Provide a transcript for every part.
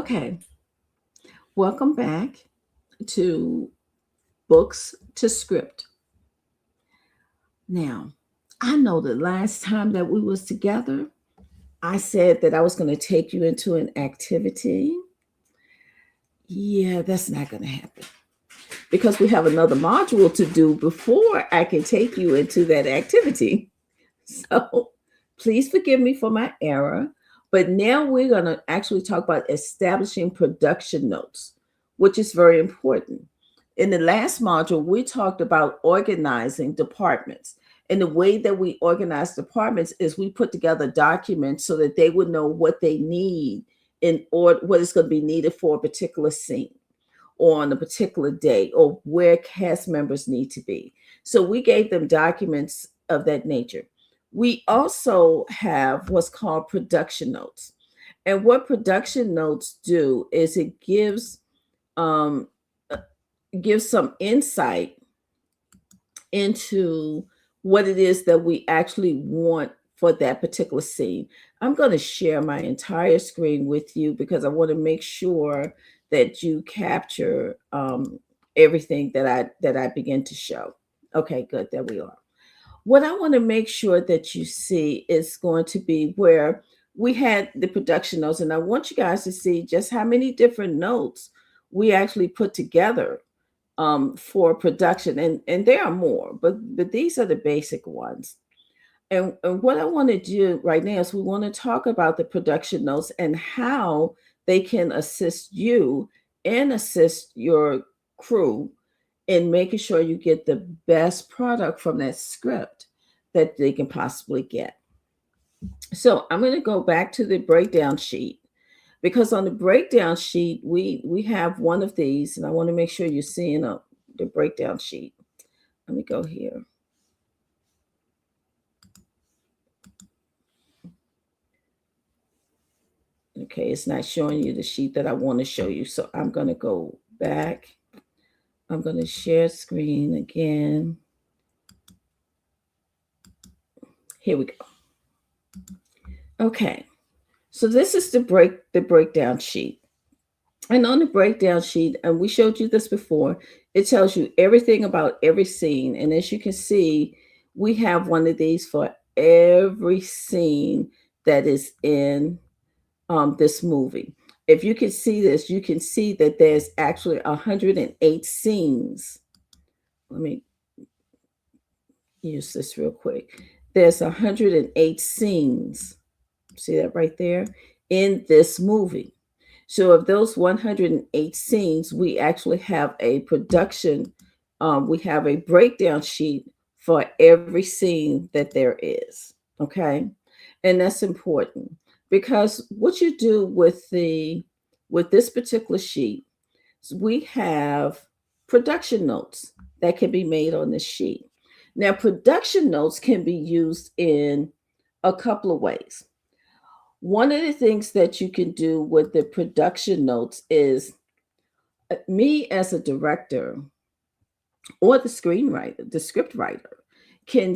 Okay, welcome back to Books to Script. Now, I know the last time that we was together, I said that I was going to take you into an activity. Yeah, that's not going to happen because we have another module to do before I can take you into that activity. So, please forgive me for my error. But now we're going to actually talk about establishing production notes, which is very important. In the last module, we talked about organizing departments. And the way that we organize departments is we put together documents so that they would know what they need in or what is going to be needed for a particular scene or on a particular day or where cast members need to be. So we gave them documents of that nature. We also have what's called production notes. And what production notes do is it um, uh, gives some insight into what it is that we actually want for that particular scene. I'm going to share my entire screen with you because I want to make sure that you capture everything that I begin to show. Okay, good. There we are. What I want to make sure that you see is going to be where we had the production notes, and I want you guys to see just how many different notes we actually put together for production, and there are more, but these are the basic ones. And what I want to do right now is we want to talk about the production notes and how they can assist you and assist your crew in making sure you get the best product from that script that they can possibly get. So I'm going to go back to the breakdown sheet because on the breakdown sheet we have one of these, and I want to make sure you're seeing the breakdown sheet. Let me go here. Okay, it's not showing you the sheet that I want to show you, so I'm going to go back. I'm going to share screen again. Here we go. Okay, so this is the breakdown sheet. And on the breakdown sheet, and we showed you this before, it tells you everything about every scene. And as you can see, we have one of these for every scene that is in this movie. If you can see this, you can see that there's actually 108 scenes. Let me use this real quick. There's 108 scenes. See that right there? In this movie. So of those 108 scenes, we actually have a production, we have a breakdown sheet for every scene that there is. Okay. And that's important because what you do with this particular sheet, we have production notes that can be made on this sheet. Now, production notes can be used in a couple of ways. One of the things that you can do with the production notes is me as a director or the screenwriter, the script writer can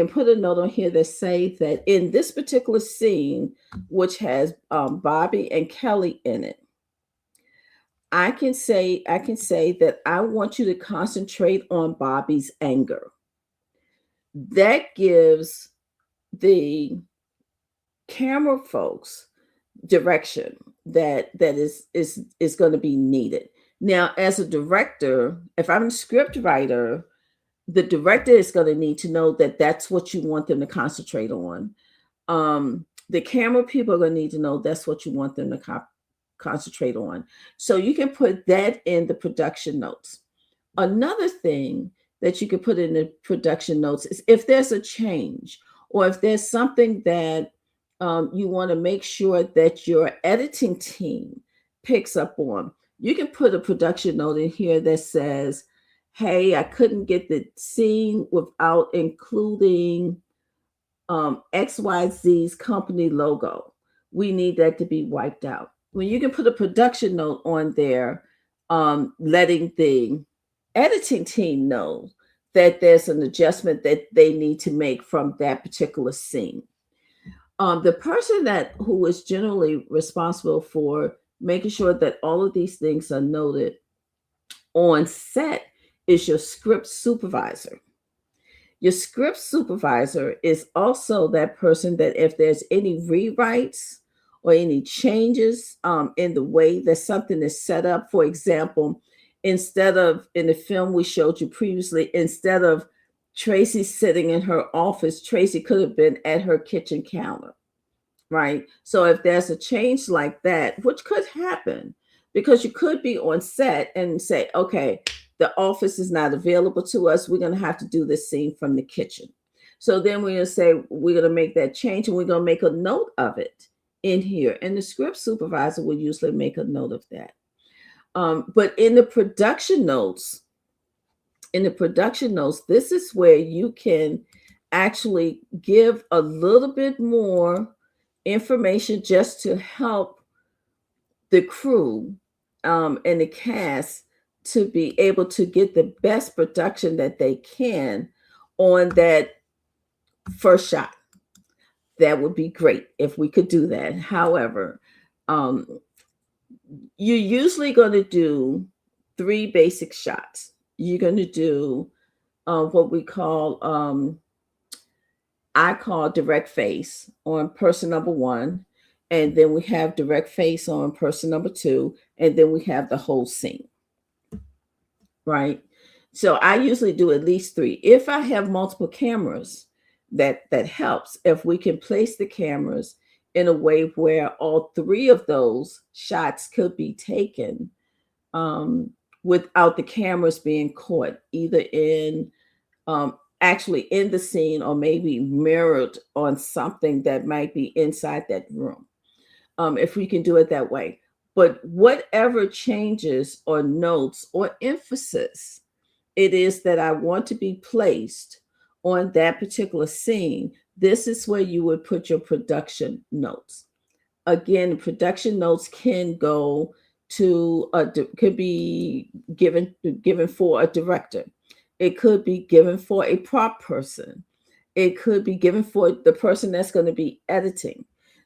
put a note on here that say that in this particular scene, which has Bobby and Kelly in it, I can say that I want you to concentrate on Bobby's anger. That gives the camera folks direction that is going to be needed. Now, as a director, if I'm a script writer, the director is going to need to know that that's what you want them to concentrate on. The camera people are going to need to know that's what you want them to concentrate on. So you can put that in the production notes. Another thing that you can put in the production notes is if there's a change or if there's something that you want to make sure that your editing team picks up on. You can put a production note in here that says, hey, I couldn't get the scene without including XYZ's company logo. We need that to be wiped out. When you can put a production note on there, letting the editing team know that there's an adjustment that they need to make from that particular scene. The person who is generally responsible for making sure that all of these things are noted on set is your script supervisor. Your script supervisor is also that person that if there's any rewrites or any changes in the way that something is set up, for example, instead of in the film we showed you previously, instead of Tracy sitting in her office, Tracy could have been at her kitchen counter, right? So if there's a change like that, which could happen, because you could be on set and say, okay, the office is not available to us. We're going to have to do this scene from the kitchen. So then we're going to say, we're going to make that change and we're going to make a note of it in here. And the script supervisor will usually make a note of that. But in the production notes, this is where you can actually give a little bit more information just to help the crew and the cast to be able to get the best production that they can on that first shot. That would be great if we could do that. However, you're usually going to do 3 basic shots. You're going to do what we call I call direct face on person number 1, and then we have direct face on person number 2, and then we have the whole scene. Right? So I usually do at least 3. If I have multiple cameras, that helps. If we can place the cameras in a way where all 3 of those shots could be taken without the cameras being caught, either in actually in the scene or maybe mirrored on something that might be inside that room. If we can do it that way. But whatever changes or notes or emphasis it is that I want to be placed on that particular scene, this is where you would put your production notes. Again, production notes can go to could be given for a director. It could be given for a prop person. It could be given for the person that's going to be editing.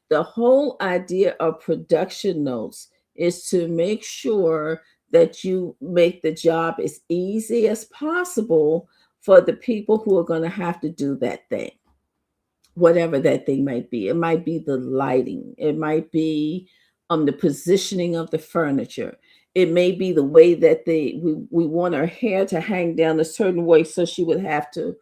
The whole idea of production notes is to make sure that you make the job as easy as possible for the people who are going to have to do that thing, whatever that thing might be. It might be the lighting, it might be the positioning of the furniture. It may be the way that we want her hair to hang down a certain way, so she would have to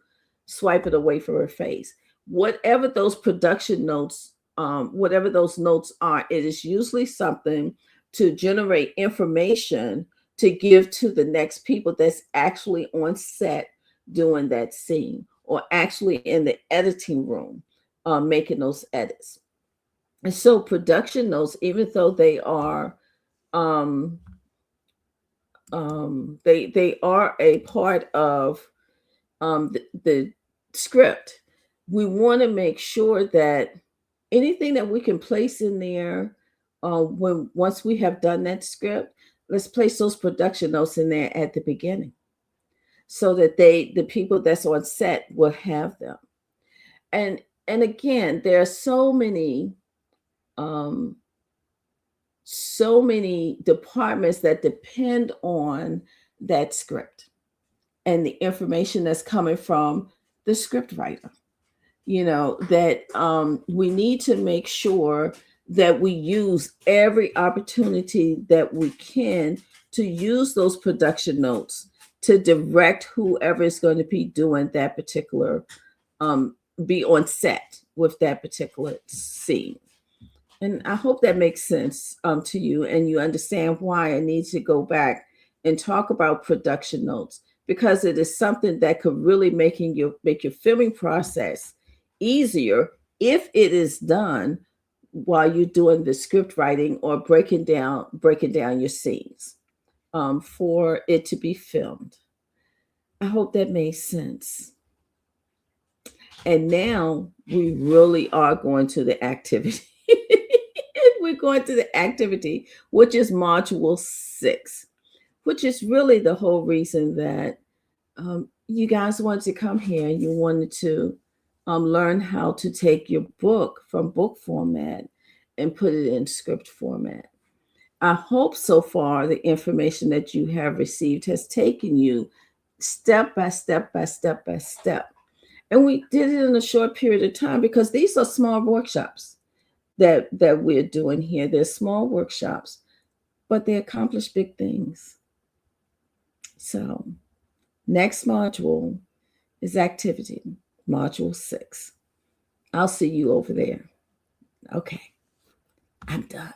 swipe it away from her face. Whatever those production notes, whatever those notes are, it is usually something to generate information to give to the next people that's actually on set doing that scene or actually in the editing room making those edits. And so production notes, even though they are they are a part of the script, we want to make sure that anything that we can place in there once we have done that script, let's place those production notes in there at the beginning so that the people that's on set will have them. And again, there are so many departments that depend on that script and the information that's coming from the script writer. That we need to make sure that we use every opportunity that we can to use those production notes to direct whoever is going to be doing that particular be on set with that particular scene. And I hope that makes sense to you, and you understand why I need to go back and talk about production notes, because it is something that could really make your filming process easier if it is done while you're doing the script writing or breaking down your scenes for it to be filmed. I hope that makes sense. And now we really are going to the activity. We're going to the activity, which is module 6, which is really the whole reason that you guys wanted to come here. You wanted to learn how to take your book from book format and put it in script format. I hope so far the information that you have received has taken you step by step by step by step. And we did it in a short period of time because these are small workshops that we're doing here. They're small workshops, but they accomplish big things. So, next module is activity, module 6. I'll see you over there. Okay, I'm done.